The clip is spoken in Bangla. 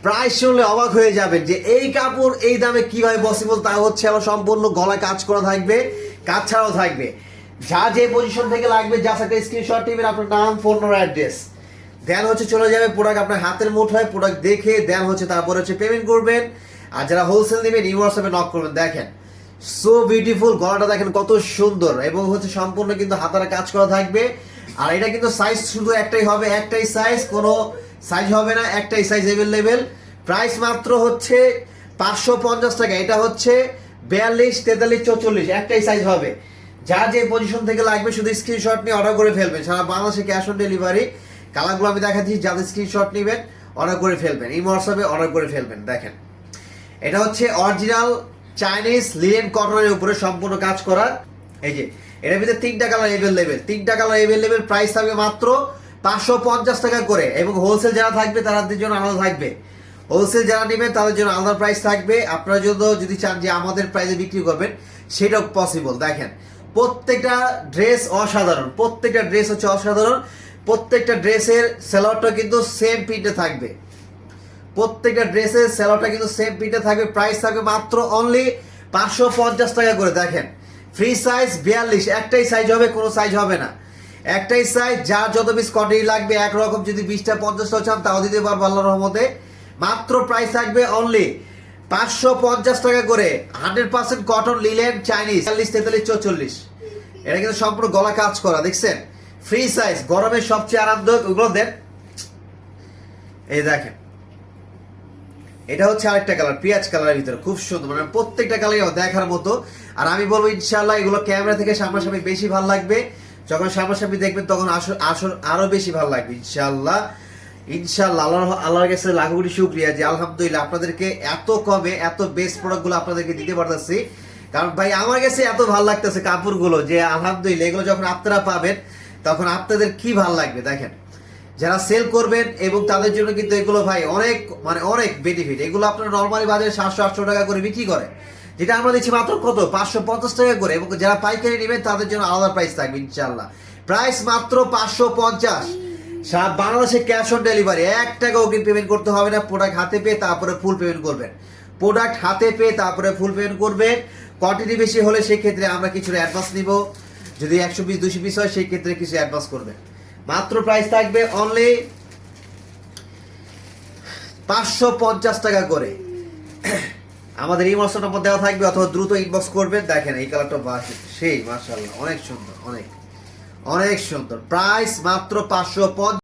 প্রাইস শুনলে অবাক হয়ে যাবেন যে এই কাপড় এই দামে কিভাবে পসিবল। তা হচ্ছে আমার সম্পূর্ণ গলায় কাজ করা থাকবে, কাজ ছাড়াও থাকবে। যা যে পজিশন থেকে লাগবে জাস্ট একটা স্ক্রিনশট নেবেন, আপনার নাম, ফোন নম্বর, অ্যাড্রেস, দেন হচ্ছে চলে যাবে প্রোডাক্ট আপনার হাতের মুঠোয়, প্রোডাক্ট দেখে দেন হচ্ছে তারপরে হচ্ছে পেমেন্ট করবেন। আর যারা হোলসেল নেবেন হোয়াটসঅ্যাপে নক করবেন। দেখেন সো বিউটিফুল, গলাটা দেখেন কত সুন্দর এবং হচ্ছে সম্পূর্ণ কিন্তু হাতারে কাজ করা থাকবে। আর এটা কিন্তু সাইজ শুধু একটাই হবে, একটাই সাইজ, কোনো সাইজ হবে না, একটাই সাইজ অ্যাভেলেবেল। প্রাইস মাত্র হচ্ছে 550 টাকা। এটা হচ্ছে 42, 43, 44 একটাই সাইজ হবে। যা যে পজিশন থেকে লাগবে শুধু স্ক্রিনশট নিয়ে অর্ডার করে ফেলবেন। সারা বাংলাদেশে ক্যাশ অন ডেলিভারি। কালারগুলো আমি দেখাচ্ছি, যাদের স্ক্রিনশট নেবেন অর্ডার করে ফেলবেন, এই হোয়াটসঅ্যাপে অর্ডার করে ফেলবেন। দেখেন এটা হচ্ছে অরিজিনাল চাইনিজ লিনেন কটনের উপরে সম্পূর্ণ কাজ করা। এই যে এটার ভিতরে 3টা কালার অ্যাভেলেবেল, 3টা কালার অ্যাভেলেবেল। প্রাইস থাকবে মাত্র 550 টাকা করে এবং হোলসেল যারা থাকবে তাদের জন্য আলাদা থাকবে। হোলসেল যারা নেবেন তাদের জন্য আলাদা প্রাইস থাকবে। আপনারা যদি চান যে আমাদের প্রাইসে বিক্রি করবেন সেটাও পসিবল। দেখেন প্রত্যেকটা ড্রেস অসাধারণ, প্রত্যেকটা ড্রেস হচ্ছে অসাধারণ। প্রত্যেকটা ড্রেসের সেলারটা কিন্তু সেম প্রিন্টে থাকবে, প্রত্যেকটা ড্রেসের সেলারটা কিন্তু সেম প্রিন্টে থাকবে। প্রাইস থাকবে মাত্র অনলি 550 টাকা করে। দেখেন ফ্রি সাইজ 42, একটাই সাইজ হবে, কোনো সাইজ হবে না, একটাই সাইজ। যার যত পিস কোয়ান্টিটি লাগবে একরকম, যদি 20টা 50টা চান তাও দিতে পারবো আল্লাহর রহমতে। মাত্র প্রাইস থাকবে অনলি 550 টাকা করে। 100% কটন লিলেন চাইনিজ, 43, 43, 44। এটা কিন্তু সম্পূর্ণ গলা কাজ করা, দেখছেন? ফ্রি সাইজ, গরমের সবচেয়ে আরামদায়ক ওগুলো দেন। এই দেখেন এটা হচ্ছে আরেকটা কালার, পেঁয়াজ কালারের ভিতরে, খুব সুন্দর, মানে প্রত্যেকটা কালারই দেখার মতো। আর আমি বলবো ইনশাআল্লাহ এগুলো ক্যামেরা থেকে সামনাসামনি বেশি ভালো লাগবে, যখন সামনাসামনি দেখবেন তখন আসল আরো বেশি ভালো লাগবে ইনশাআল্লাহ। ইনশাআল্লাহ আল্লাহর কাছে লাখো কোটি শুকরিয়া যে আলহামদুলিল্লাহ আপনাদেরকে এত কমে এত বেস্ট প্রোডাক্টগুলো আপনাদেরকে দিতে পারতেছি। কারণ ভাই আমার কাছে এত ভালো লাগতেছে কাপড়গুলো যে আলহামদুলিল্লাহ এগুলো যখন আপনারা পাবেন তখন আপনাদের কি ভালো লাগবে। দেখেন যারা সেল করবেন এবং তাদের জন্য কিন্তু এগুলো ভাই অনেক মানে অনেক বেনিফিট। এগুলো আপনারা নর্মালি বাজারে 700-800 টাকা করে বিক্রি করে, যেটা আমরা দিচ্ছি মাত্র কত 550 টাকা করে। এবং যারা পাইকারি নেবেন তাদের জন্য আলাদা প্রাইস থাকবে ইনশাআল্লাহ। প্রাইস মাত্র 550। সারা বাংলাদেশে ক্যাশ অন ডেলিভারি, 1 টাকা অগ্রিম পেমেন্ট করতে হবে না। প্রোডাক্ট হাতে পেয়ে তারপরে ফুল পেমেন্ট করবেন, প্রোডাক্ট হাতে পেয়ে তারপরে ফুল পেমেন্ট করবেন। কোয়ান্টিটি বেশি হলে সেই ক্ষেত্রে আমরা কিছুটা অ্যাডভান্স নিব, যদি 100 পিস 200 পিস হয় সেই ক্ষেত্রে কিছু অ্যাডভান্স করবেন। মাত্র প্রাইস থাকবে অনলি 550 টাকা করে। আমাদের এই হোয়াটসঅ্যাপ নম্বর দেওয়া থাকবে অথবা দ্রুত ইনবক্স করবেন। দেখেন এই কালারটা সেই মাশাআল্লাহ অনেক সুন্দর, অনেক অনেক সুন্দর। প্রাইস মাত্র 550।